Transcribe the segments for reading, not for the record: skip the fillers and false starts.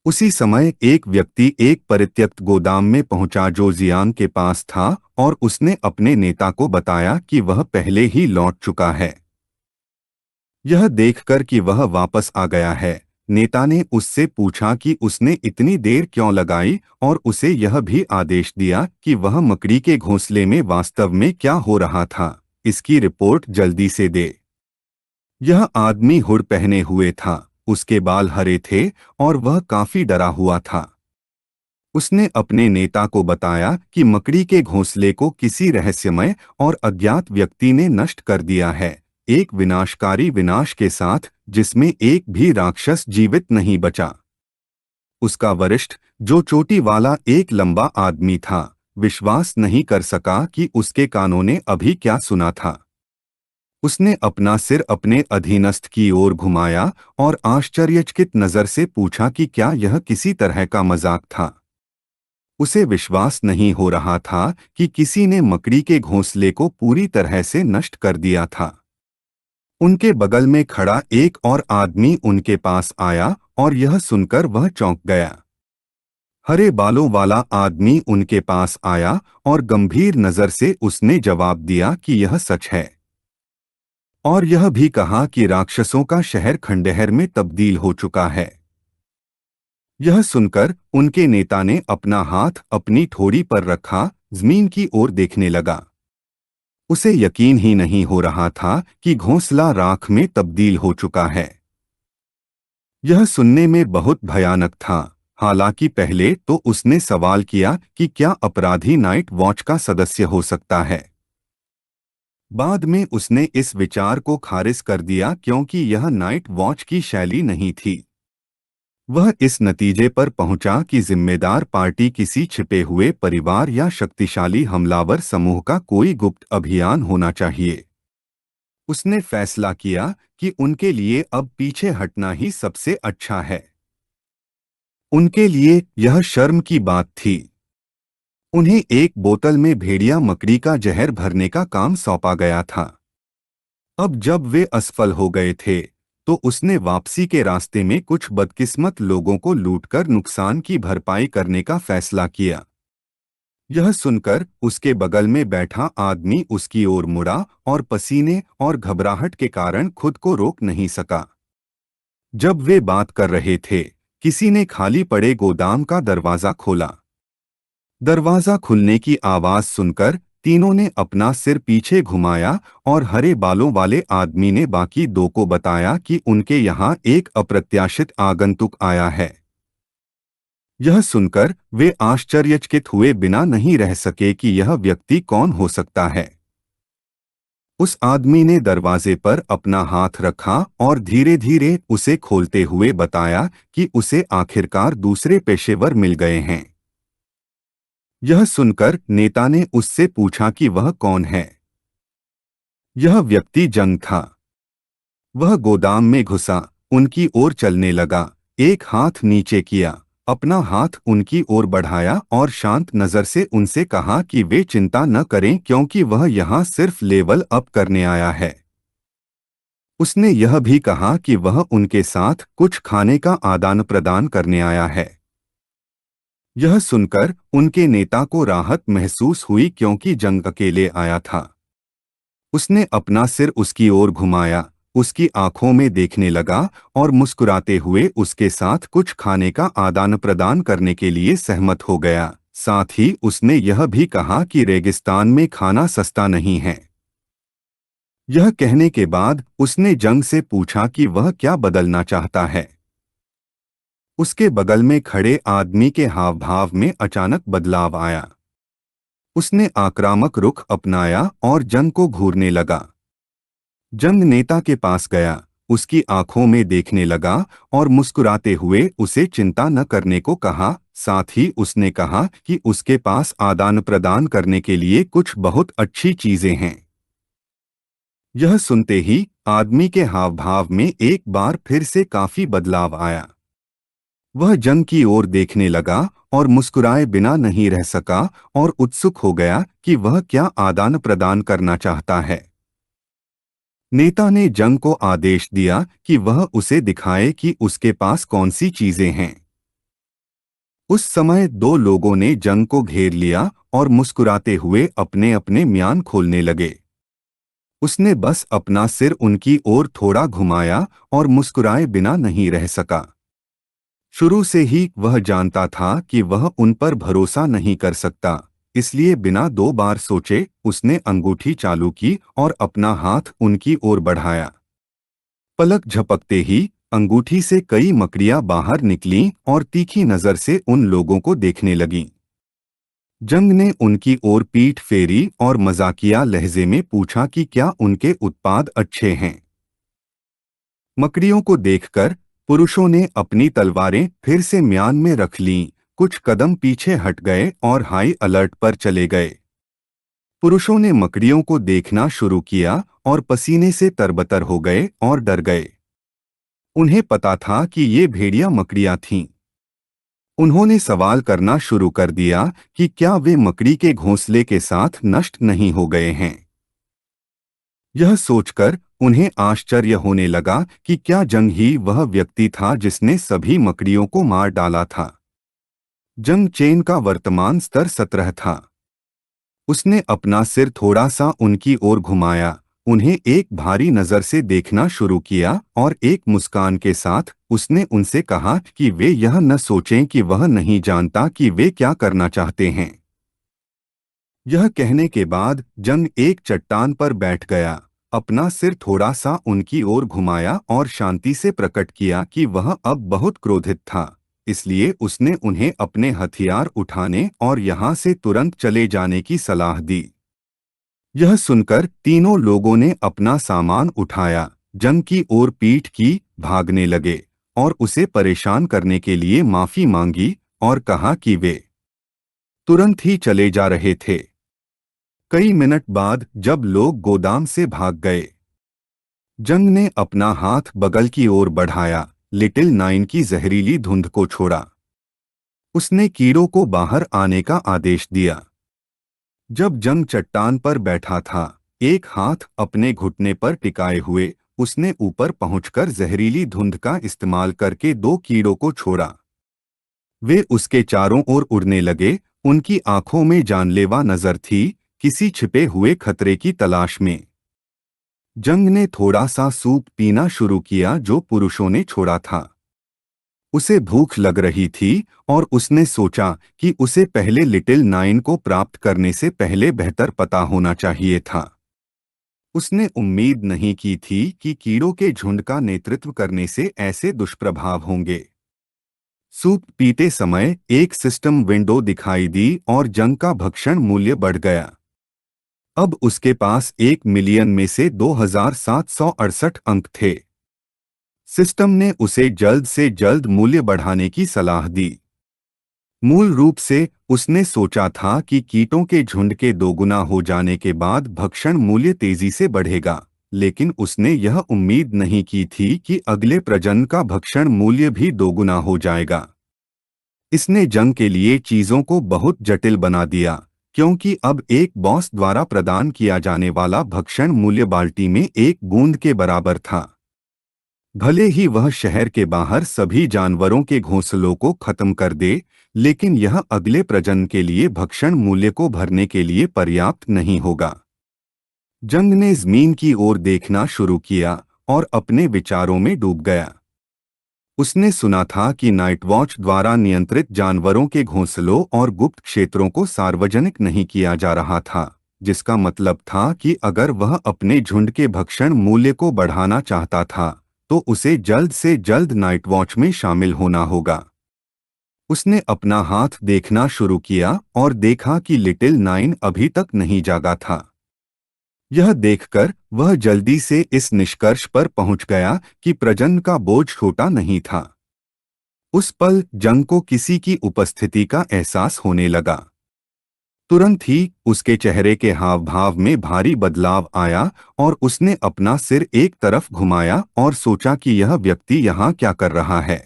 उसी समय एक व्यक्ति एक परित्यक्त गोदाम में पहुंचा जो जियांग के पास था और उसने अपने नेता को बताया कि वह पहले ही लौट चुका है। यह देखकर कि वह वापस आ गया है, नेता ने उससे पूछा कि उसने इतनी देर क्यों लगाई और उसे यह भी आदेश दिया कि वह मकड़ी के घोंसले में वास्तव में क्या हो रहा था, इसकी रिपोर्ट जल्दी से दे। यह आदमी हुड पहने हुए था, उसके बाल हरे थे और वह काफी डरा हुआ था। उसने अपने नेता को बताया कि मकड़ी के घोंसले को किसी रहस्यमय और अज्ञात व्यक्ति ने नष्ट कर दिया है, एक विनाशकारी विनाश के साथ जिसमें एक भी राक्षस जीवित नहीं बचा। उसका वरिष्ठ, जो चोटी वाला एक लंबा आदमी था, विश्वास नहीं कर सका कि उसके कानों ने अभी क्या सुना था। उसने अपना सिर अपने अधीनस्थ की ओर घुमाया और आश्चर्यचकित नजर से पूछा कि क्या यह किसी तरह का मजाक था। उसे विश्वास नहीं हो रहा था कि किसी ने मकड़ी के घोंसले को पूरी तरह से नष्ट कर दिया था। उनके बगल में खड़ा एक और आदमी उनके पास आया और यह सुनकर वह चौंक गया। हरे बालों वाला आदमी उनके पास आया और गंभीर नजर से उसने जवाब दिया कि यह सच है, और यह भी कहा कि राक्षसों का शहर खंडहर में तब्दील हो चुका है। यह सुनकर उनके नेता ने अपना हाथ अपनी ठोड़ी पर रखा, जमीन की ओर देखने लगा। उसे यकीन ही नहीं हो रहा था कि घोंसला राख में तब्दील हो चुका है। यह सुनने में बहुत भयानक था। हालांकि पहले तो उसने सवाल किया कि क्या अपराधी नाइट वॉच का सदस्य हो सकता है। बाद में उसने इस विचार को खारिज कर दिया क्योंकि यह नाइट वॉच की शैली नहीं थी। वह इस नतीजे पर पहुंचा कि जिम्मेदार पार्टी किसी छिपे हुए परिवार या शक्तिशाली हमलावर समूह का कोई गुप्त अभियान होना चाहिए। उसने फैसला किया कि उनके लिए अब पीछे हटना ही सबसे अच्छा है। उनके लिए यह शर्म की बात थी। उन्हें एक बोतल में भेड़िया मकड़ी का जहर भरने का काम सौंपा गया था। अब जब वे असफल हो गए थे, तो उसने वापसी के रास्ते में कुछ बदकिस्मत लोगों को लूटकर नुकसान की भरपाई करने का फैसला किया। यह सुनकर उसके बगल में बैठा आदमी उसकी ओर मुड़ा और पसीने और घबराहट के कारण खुद को रोक नहीं सका। जब वे बात कर रहे थे, किसी ने खाली पड़े गोदाम का दरवाजा खोला। दरवाजा खुलने की आवाज सुनकर तीनों ने अपना सिर पीछे घुमाया और हरे बालों वाले आदमी ने बाकी दो को बताया कि उनके यहाँ एक अप्रत्याशित आगंतुक आया है। यह सुनकर वे आश्चर्यचकित हुए बिना नहीं रह सके कि यह व्यक्ति कौन हो सकता है। उस आदमी ने दरवाजे पर अपना हाथ रखा और धीरे धीरे उसे खोलते हुए बताया कि उसे आखिरकार दूसरे पेशेवर मिल गए हैं। यह सुनकर नेता ने उससे पूछा कि वह कौन है। यह व्यक्ति जंग था। वह गोदाम में घुसा, उनकी ओर चलने लगा, एक हाथ नीचे किया, अपना हाथ उनकी ओर बढ़ाया और शांत नजर से उनसे कहा कि वे चिंता न करें क्योंकि वह यहाँ सिर्फ लेवल अप करने आया है। उसने यह भी कहा कि वह उनके साथ कुछ खाने का आदान प्रदान करने आया है। यह सुनकर उनके नेता को राहत महसूस हुई क्योंकि जंग अकेले आया था। उसने अपना सिर उसकी ओर घुमाया, उसकी आंखों में देखने लगा और मुस्कुराते हुए उसके साथ कुछ खाने का आदान प्रदान करने के लिए सहमत हो गया। साथ ही उसने यह भी कहा कि रेगिस्तान में खाना सस्ता नहीं है। यह कहने के बाद उसने जंग से पूछा कि वह क्या बदलना चाहता है। उसके बगल में खड़े आदमी के हाव भाव में अचानक बदलाव आया। उसने आक्रामक रुख अपनाया और जंग को घूरने लगा। जंग नेता के पास गया, उसकी आंखों में देखने लगा और मुस्कुराते हुए उसे चिंता न करने को कहा। साथ ही उसने कहा कि उसके पास आदान प्रदान करने के लिए कुछ बहुत अच्छी चीजें हैं। यह सुनते ही आदमी के हाव भाव में एक बार फिर से काफी बदलाव आया। वह जंग की ओर देखने लगा और मुस्कुराए बिना नहीं रह सका और उत्सुक हो गया कि वह क्या आदान प्रदान करना चाहता है। नेता ने जंग को आदेश दिया कि वह उसे दिखाए कि उसके पास कौन सी चीजें हैं। उस समय दो लोगों ने जंग को घेर लिया और मुस्कुराते हुए अपने अपने म्यान खोलने लगे। उसने बस अपना सिर उनकी ओर थोड़ा घुमाया और मुस्कुराए बिना नहीं रह सका। शुरू से ही वह जानता था कि वह उन पर भरोसा नहीं कर सकता, इसलिए बिना दो बार सोचे उसने अंगूठी चालू की और अपना हाथ उनकी ओर बढ़ाया। पलक झपकते ही अंगूठी से कई मकड़ियां बाहर निकलीं और तीखी नजर से उन लोगों को देखने लगीं। जंग ने उनकी ओर पीठ फेरी और मजाकिया लहजे में पूछा कि क्या उनके उत्पाद अच्छे हैं। मकड़ियों को देखकर पुरुषों ने अपनी तलवारें फिर से म्यान में रख लीं, कुछ कदम पीछे हट गए और हाई अलर्ट पर चले गए। पुरुषों ने मकड़ियों को देखना शुरू किया और पसीने से तरबतर हो गए और डर गए। उन्हें पता था कि ये भेड़िया मकड़ियां थीं। उन्होंने सवाल करना शुरू कर दिया कि क्या वे मकड़ी के घोंसले के साथ नष्ट नहीं हो गए हैं। यह सोचकर उन्हें आश्चर्य होने लगा कि क्या जंग ही वह व्यक्ति था जिसने सभी मकड़ियों को मार डाला था। जंग चेन का वर्तमान स्तर 17 था। उसने अपना सिर थोड़ा सा उनकी ओर घुमाया, उन्हें एक भारी नजर से देखना शुरू किया और एक मुस्कान के साथ उसने उनसे कहा कि वे यह न सोचें कि वह नहीं जानता कि वे क्या करना चाहते हैं। यह कहने के बाद जंग एक चट्टान पर बैठ गया, अपना सिर थोड़ा सा उनकी ओर घुमाया और शांति से प्रकट किया कि वह अब बहुत क्रोधित था। इसलिए उसने उन्हें अपने हथियार उठाने और यहाँ से तुरंत चले जाने की सलाह दी। यह सुनकर तीनों लोगों ने अपना सामान उठाया, जंग की ओर पीठ की, भागने लगे और उसे परेशान करने के लिए माफी मांगी और कहा कि वे तुरंत ही चले जा रहे थे। कई मिनट बाद जब लोग गोदाम से भाग गए, जंग ने अपना हाथ बगल की ओर बढ़ाया, लिटिल नाइन की जहरीली धुंध को छोड़ा। उसने कीड़ों को बाहर आने का आदेश दिया। जब जंग चट्टान पर बैठा था, एक हाथ अपने घुटने पर टिकाए हुए, उसने ऊपर पहुंचकर जहरीली धुंध का इस्तेमाल करके दो कीड़ों को छोड़ा। वे उसके चारों ओर उड़ने लगे, उनकी आंखों में जानलेवा नजर थी, किसी छिपे हुए खतरे की तलाश में। जंग ने थोड़ा सा सूप पीना शुरू किया जो पुरुषों ने छोड़ा था। उसे भूख लग रही थी और उसने सोचा कि उसे पहले लिटिल नाइन को प्राप्त करने से पहले बेहतर पता होना चाहिए था। उसने उम्मीद नहीं की थी कि कीड़ों के झुंड का नेतृत्व करने से ऐसे दुष्प्रभाव होंगे। सूप पीते समय एक सिस्टम विंडो दिखाई दी और जंग का भक्षण मूल्य बढ़ गया। अब उसके पास 1 मिलियन में से 2768 अंक थे। सिस्टम ने उसे जल्द से जल्द मूल्य बढ़ाने की सलाह दी। मूल रूप से उसने सोचा था कि कीटों के झुंड के दोगुना हो जाने के बाद भक्षण मूल्य तेजी से बढ़ेगा, लेकिन उसने यह उम्मीद नहीं की थी कि अगले प्रजनन का भक्षण मूल्य भी दोगुना हो जाएगा। इसने जंग के लिए चीजों को बहुत जटिल बना दिया, क्योंकि अब एक बॉस द्वारा प्रदान किया जाने वाला भक्षण मूल्य बाल्टी में एक बूंद के बराबर था। भले ही वह शहर के बाहर सभी जानवरों के घोंसलों को खत्म कर दे, लेकिन यह अगले प्रजनन के लिए भक्षण मूल्य को भरने के लिए पर्याप्त नहीं होगा। जंग ने जमीन की ओर देखना शुरू किया और अपने विचारों में डूब गया। उसने सुना था कि नाइट वॉच द्वारा नियंत्रित जानवरों के घोंसलों और गुप्त क्षेत्रों को सार्वजनिक नहीं किया जा रहा था, जिसका मतलब था कि अगर वह अपने झुंड के भक्षण मूल्य को बढ़ाना चाहता था तो उसे जल्द से जल्द नाइट वॉच में शामिल होना होगा। उसने अपना हाथ देखना शुरू किया और देखा कि लिटिल नाइन अभी तक नहीं जागा था। यह देखकर वह जल्दी से इस निष्कर्ष पर पहुंच गया कि प्रजनन का बोझ छोटा नहीं था। उस पल जंग को किसी की उपस्थिति का एहसास होने लगा। तुरंत ही उसके चेहरे के हाव भाव में भारी बदलाव आया और उसने अपना सिर एक तरफ घुमाया और सोचा कि यह व्यक्ति यहाँ क्या कर रहा है।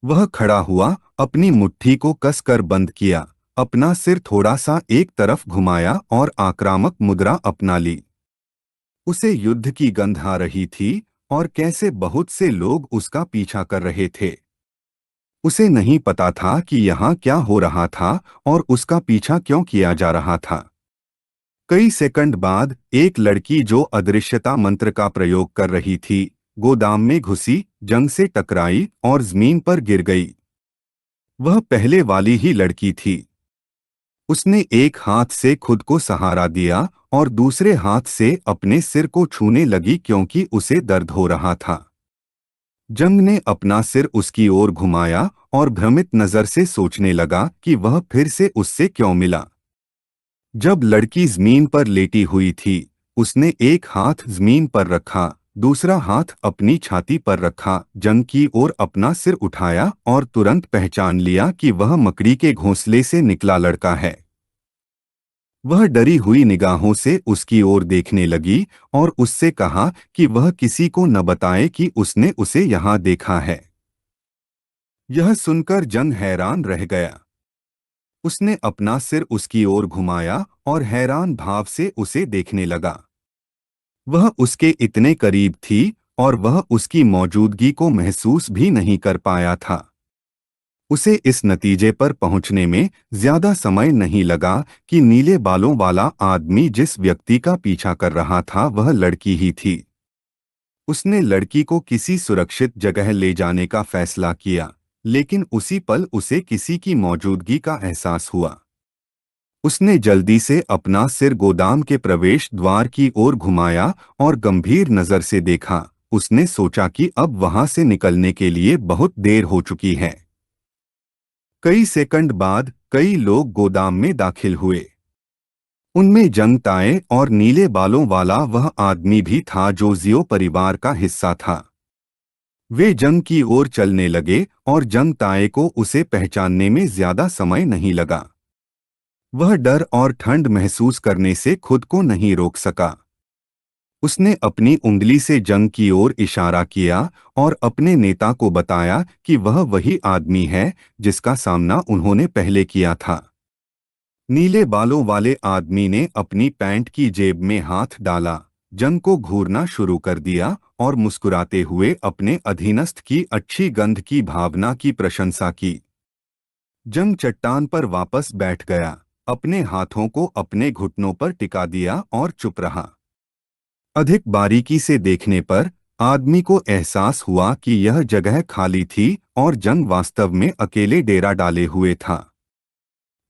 वह खड़ा हुआ, अपनी मुट्ठी को कसकर बंद किया, अपना सिर थोड़ा सा एक तरफ घुमाया और आक्रामक मुद्रा अपना ली। उसे युद्ध की गंध आ रही थी और कैसे बहुत से लोग उसका पीछा कर रहे थे। उसे नहीं पता था कि यहाँ क्या हो रहा था और उसका पीछा क्यों किया जा रहा था। कई सेकंड बाद एक लड़की जो अदृश्यता मंत्र का प्रयोग कर रही थी, गोदाम में घुसी, जंग से टकराई और जमीन पर गिर गई। वह पहले वाली ही लड़की थी। उसने एक हाथ से खुद को सहारा दिया और दूसरे हाथ से अपने सिर को छूने लगी क्योंकि उसे दर्द हो रहा था। जंग ने अपना सिर उसकी ओर घुमाया और भ्रमित नजर से सोचने लगा कि वह फिर से उससे क्यों मिला। जब लड़की जमीन पर लेटी हुई थी, उसने एक हाथ जमीन पर रखा, दूसरा हाथ अपनी छाती पर रखा, जंग की ओर अपना सिर उठाया और तुरंत पहचान लिया कि वह मकड़ी के घोंसले से निकला लड़का है। वह डरी हुई निगाहों से उसकी ओर देखने लगी और उससे कहा कि वह किसी को न बताए कि उसने उसे यहाँ देखा है। यह सुनकर जंग हैरान रह गया। उसने अपना सिर उसकी ओर घुमाया और हैरान भाव से उसे देखने लगा। वह उसके इतने करीब थी और वह उसकी मौजूदगी को महसूस भी नहीं कर पाया था। उसे इस नतीजे पर पहुंचने में ज्यादा समय नहीं लगा कि नीले बालों वाला आदमी जिस व्यक्ति का पीछा कर रहा था वह लड़की ही थी। उसने लड़की को किसी सुरक्षित जगह ले जाने का फैसला किया, लेकिन उसी पल उसे किसी की मौजूदगी का एहसास हुआ। उसने जल्दी से अपना सिर गोदाम के प्रवेश द्वार की ओर घुमाया और गंभीर नजर से देखा। उसने सोचा कि अब वहां से निकलने के लिए बहुत देर हो चुकी है। कई सेकंड बाद कई लोग गोदाम में दाखिल हुए। उनमें जंग ताए और नीले बालों वाला वह आदमी भी था जो जियो परिवार का हिस्सा था। वे जंग की ओर चलने लगे और जंग ताए को उसे पहचानने में ज्यादा समय नहीं लगा। वह डर और ठंड महसूस करने से खुद को नहीं रोक सका। उसने अपनी उंगली से जंग की ओर इशारा किया और अपने नेता को बताया कि वह वही आदमी है जिसका सामना उन्होंने पहले किया था। नीले बालों वाले आदमी ने अपनी पैंट की जेब में हाथ डाला, जंग को घूरना शुरू कर दिया और मुस्कुराते हुए अपने अधीनस्थ की अच्छी गंध की भावना की प्रशंसा की। जंग चट्टान पर वापस बैठ गया, अपने हाथों को अपने घुटनों पर टिका दिया और चुप रहा। अधिक बारीकी से देखने पर आदमी को एहसास हुआ कि यह जगह खाली थी और जंग वास्तव में अकेले डेरा डाले हुए था।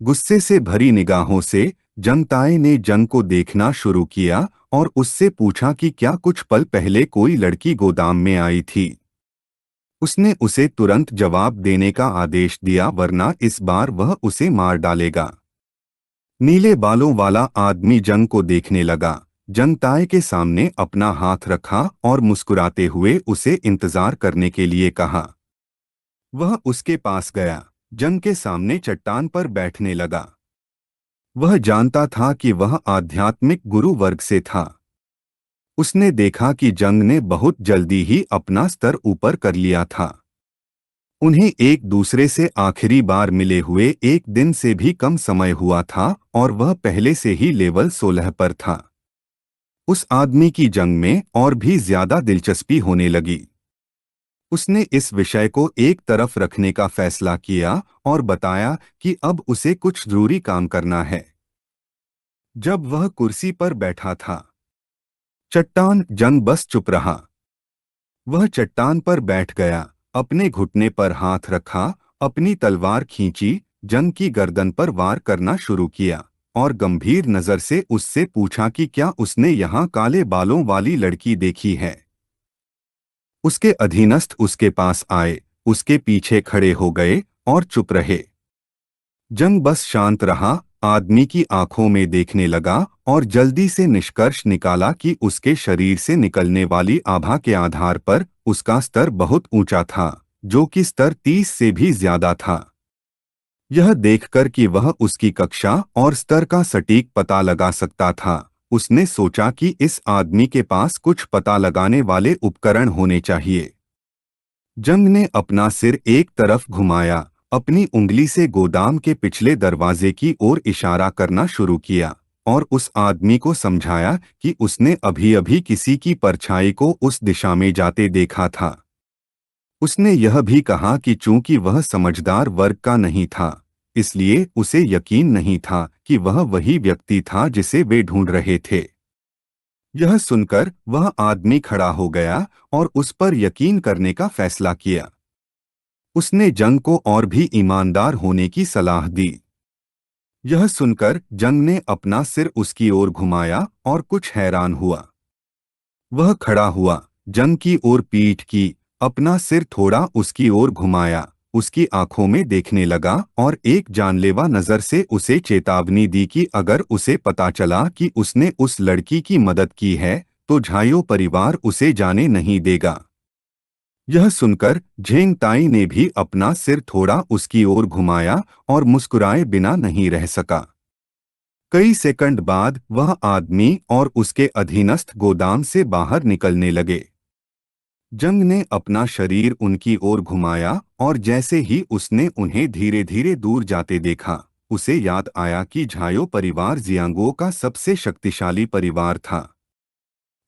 गुस्से से भरी निगाहों से जंगताए ने जंग को देखना शुरू किया और उससे पूछा कि क्या कुछ पल पहले कोई लड़की गोदाम में आई थी। उसने उसे तुरंत जवाब देने का आदेश दिया वरना इस बार वह उसे मार डालेगा। नीले बालों वाला आदमी जंग को देखने लगा, जंगताए के सामने अपना हाथ रखा और मुस्कुराते हुए उसे इंतजार करने के लिए कहा। वह उसके पास गया, जंग के सामने चट्टान पर बैठने लगा। वह जानता था कि वह आध्यात्मिक गुरु वर्ग से था। उसने देखा कि जंग ने बहुत जल्दी ही अपना स्तर ऊपर कर लिया था। उन्हें एक दूसरे से आखिरी बार मिले हुए एक दिन से भी कम समय हुआ था और वह पहले से ही लेवल 16 पर था। उस आदमी की जंग में और भी ज्यादा दिलचस्पी होने लगी। उसने इस विषय को एक तरफ रखने का फैसला किया और बताया कि अब उसे कुछ जरूरी काम करना है। जब वह कुर्सी पर बैठा था, चट्टान जंग बस चुप रहा। वह चट्टान पर बैठ गया, अपने घुटने पर हाथ रखा, अपनी तलवार खींची, जंग की गर्दन पर वार करना शुरू किया और गंभीर नजर से उससे पूछा कि क्या उसने यहाँ काले बालों वाली लड़की देखी है। उसके अधीनस्थ उसके पास आए, उसके पीछे खड़े हो गए और चुप रहे। जंग बस शांत रहा, आदमी की आंखों में देखने लगा और जल्दी से निष्कर्ष निकाला कि उसके शरीर से निकलने वाली आभा के आधार पर उसका स्तर बहुत ऊंचा था, जो कि स्तर 30 से भी ज्यादा था। यह देखकर कि वह उसकी कक्षा और स्तर का सटीक पता लगा सकता था, उसने सोचा कि इस आदमी के पास कुछ पता लगाने वाले उपकरण होने चाहिए। जंग ने अपना सिर एक तरफ घुमाया, अपनी उंगली से गोदाम के पिछले दरवाजे की ओर इशारा करना शुरू किया और उस आदमी को समझाया कि उसने अभी-अभी किसी की परछाई को उस दिशा में जाते देखा था। उसने यह भी कहा कि चूंकि वह समझदार वर्ग का नहीं था, इसलिए उसे यकीन नहीं था कि वह वही व्यक्ति था जिसे वे ढूंढ रहे थे। यह सुनकर वह आदमी खड़ा हो गया और उस पर यकीन करने का फैसला किया। उसने जंग को और भी ईमानदार होने की सलाह दी। यह सुनकर जंग ने अपना सिर उसकी ओर घुमाया और कुछ हैरान हुआ। वह खड़ा हुआ, जंग की ओर पीठ की, अपना सिर थोड़ा उसकी ओर घुमाया, उसकी आंखों में देखने लगा और एक जानलेवा नजर से उसे चेतावनी दी कि अगर उसे पता चला कि उसने उस लड़की की मदद की है, तो झाइयो परिवार उसे जाने नहीं देगा। यह सुनकर झेंग ताई ने भी अपना सिर थोड़ा उसकी ओर घुमाया और मुस्कुराए बिना नहीं रह सका। कई सेकंड बाद वह आदमी और उसके अधीनस्थ गोदाम से बाहर निकलने लगे। जंग ने अपना शरीर उनकी ओर घुमाया और जैसे ही उसने उन्हें धीरे धीरे दूर जाते देखा, उसे याद आया कि झायो परिवार जियांगो का सबसे शक्तिशाली परिवार था।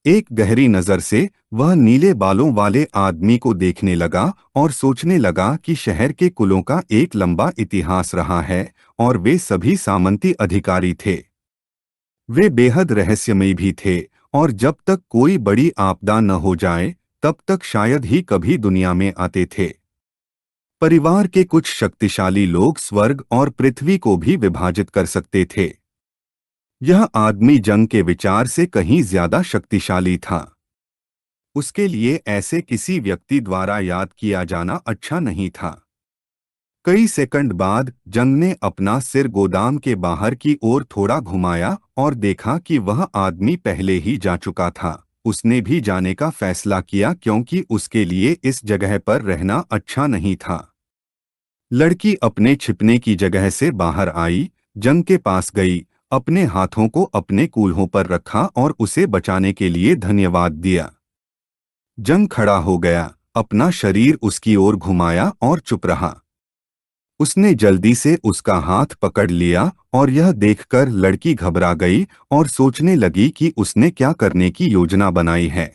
एक गहरी नजर से वह नीले बालों वाले आदमी को देखने लगा और सोचने लगा कि शहर के कुलों का एक लंबा इतिहास रहा है और वे सभी सामंती अधिकारी थे। वे बेहद रहस्यमयी भी थे और जब तक कोई बड़ी आपदा न हो जाए, तब तक शायद ही कभी दुनिया में आते थे। परिवार के कुछ शक्तिशाली लोग स्वर्ग और पृथ्वी को भी विभाजित कर सकते थे। यह आदमी जंग के विचार से कहीं ज्यादा शक्तिशाली था। उसके लिए ऐसे किसी व्यक्ति द्वारा याद किया जाना अच्छा नहीं था। कई सेकंड बाद जंग ने अपना सिर गोदाम के बाहर की ओर थोड़ा घुमाया और देखा कि वह आदमी पहले ही जा चुका था। उसने भी जाने का फैसला किया क्योंकि उसके लिए इस जगह पर रहना अच्छा नहीं था। लड़की अपने छिपने की जगह से बाहर आई, जंग के पास गई, अपने हाथों को अपने कूल्हों पर रखा और उसे बचाने के लिए धन्यवाद दिया। जंग खड़ा हो गया, अपना शरीर उसकी ओर घुमाया और चुप रहा। उसने जल्दी से उसका हाथ पकड़ लिया और यह देखकर लड़की घबरा गई और सोचने लगी कि उसने क्या करने की योजना बनाई है।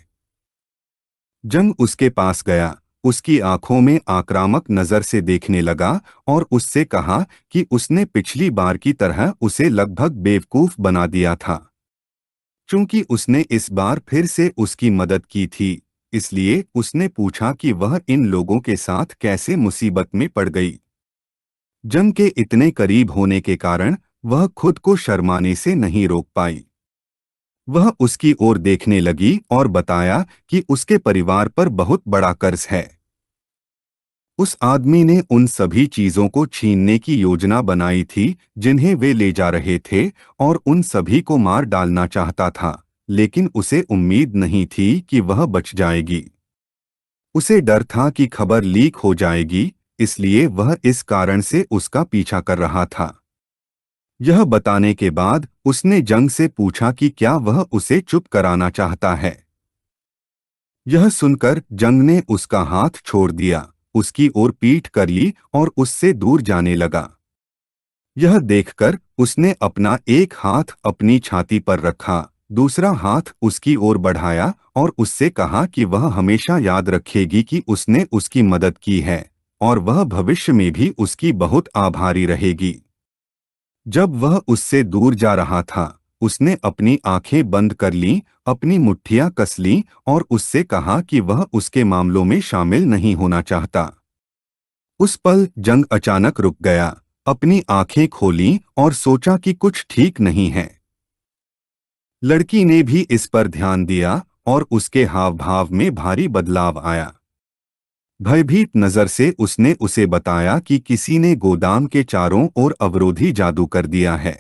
जंग उसके पास गया, उसकी आंखों में आक्रामक नजर से देखने लगा और उससे कहा कि उसने पिछली बार की तरह उसे लगभग बेवकूफ बना दिया था। चूंकि उसने इस बार फिर से उसकी मदद की थी, इसलिए उसने पूछा कि वह इन लोगों के साथ कैसे मुसीबत में पड़ गई। जंग के इतने करीब होने के कारण वह खुद को शर्माने से नहीं रोक पाई। वह उसकी ओर देखने लगी और बताया कि उसके परिवार पर बहुत बड़ा कर्ज है। उस आदमी ने उन सभी चीजों को छीनने की योजना बनाई थी जिन्हें वे ले जा रहे थे और उन सभी को मार डालना चाहता था, लेकिन उसे उम्मीद नहीं थी कि वह बच जाएगी। उसे डर था कि खबर लीक हो जाएगी, इसलिए वह इस कारण से उसका पीछा कर रहा था। यह बताने के बाद उसने जंग से पूछा कि क्या वह उसे चुप कराना चाहता है। यह सुनकर जंग ने उसका हाथ छोड़ दिया, उसकी ओर पीठ कर ली और उससे दूर जाने लगा। यह देखकर उसने अपना एक हाथ अपनी छाती पर रखा, दूसरा हाथ उसकी ओर बढ़ाया और उससे कहा कि वह हमेशा याद रखेगी कि उसने उसकी मदद की है और वह भविष्य में भी उसकी बहुत आभारी रहेगी। जब वह उससे दूर जा रहा था, उसने अपनी आंखें बंद कर लीं, अपनी मुट्ठियां कस लीं और उससे कहा कि वह उसके मामलों में शामिल नहीं होना चाहता। उस पल जंग अचानक रुक गया, अपनी आंखें खोलीं और सोचा कि कुछ ठीक नहीं है। लड़की ने भी इस पर ध्यान दिया और उसके हाव भाव में भारी बदलाव आया। भयभीत नजर से उसने उसे बताया कि किसी ने गोदाम के चारों ओर अवरोधी जादू कर दिया है।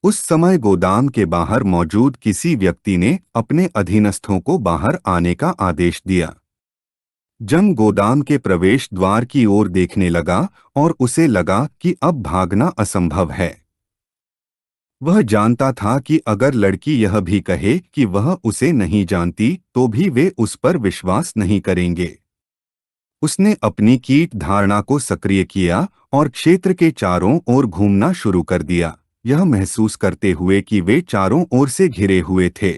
उस समय गोदाम के बाहर मौजूद किसी व्यक्ति ने अपने अधीनस्थों को बाहर आने का आदेश दिया। जंग गोदाम के प्रवेश द्वार की ओर देखने लगा और उसे लगा कि अब भागना असंभव है। वह जानता था कि अगर लड़की यह भी कहे कि वह उसे नहीं जानती, तो भी वे उस पर विश्वास नहीं करेंगे। उसने अपनी कीट धारणा को सक्रिय किया और क्षेत्र के चारों ओर घूमना शुरू कर दिया, यह महसूस करते हुए कि वे चारों ओर से घिरे हुए थे।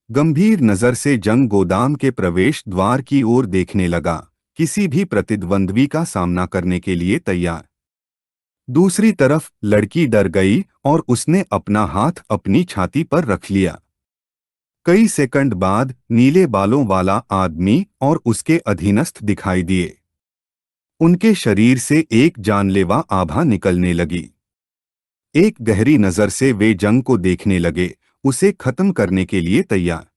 गंभीर नजर से जंग गोदाम के प्रवेश द्वार की ओर देखने लगा, किसी भी प्रतिद्वंद्वी का सामना करने के लिए तैयार। दूसरी तरफ लड़की डर गई और उसने अपना हाथ अपनी छाती पर रख लिया। कई सेकंड बाद नीले बालों वाला आदमी और उसके अधीनस्थ दिखाई दिए। उनके शरीर से एक जानलेवा आभा निकलने लगी। एक गहरी नजर से वे जंग को देखने लगे, उसे खत्म करने के लिए तैयार।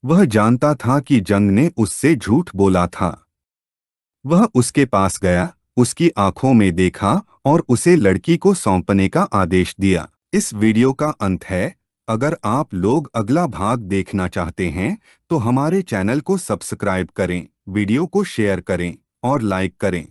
वह जानता था कि जंग ने उससे झूठ बोला था। वह उसके पास गया, उसकी आंखों में देखा और उसे लड़की को सौंपने का आदेश दिया। इस वीडियो का अंत है। अगर आप लोग अगला भाग देखना चाहते हैं तो हमारे चैनल को सब्सक्राइब करें, वीडियो को शेयर करें और लाइक करें।